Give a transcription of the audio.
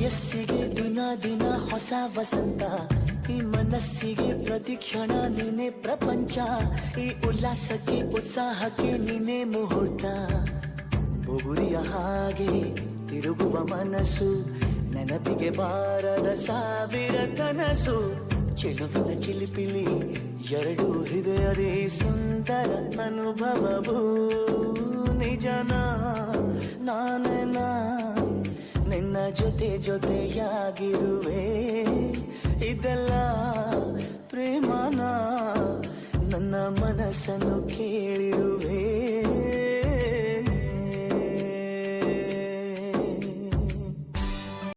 ವಯಸ್ಸಿಗೆ ದಿನ ದಿನ ಹೊಸ ವಸಂತ, ಈ ಮನಸ್ಸಿಗೆ ಪ್ರತಿಕ್ಷಣ ನೀನೆ ಪ್ರಪಂಚ, ಈ ಉಲ್ಲಾಸಕ್ಕೆ ಉತ್ಸಾಹಕ್ಕೆ ನೀನೆ ಮುಹೂರ್ತ. ಬುಗುರಿಯ ಹಾಗೆ ತಿರುಗುವ ಮನಸ್ಸು, ನೆನಪಿಗೆ ಬಾರದ ಸಾವಿರ ಕನಸು. ಚೆಲುವಿನ ಚಿಲಿಪಿಲಿ ಎರಡು ಹೃದಯದೇ ಸುಂದರ ಅನುಭವವು. ನಿಜನ ನಾನ ನಿನ್ನ ಜೊತೆ ಜೊತೆಯಾಗಿರುವೆ, ಇದೆಲ್ಲ ಪ್ರೇಮನ ನನ್ನ ಮನಸ್ಸನ್ನು ಕೇಳಿರುವೆ.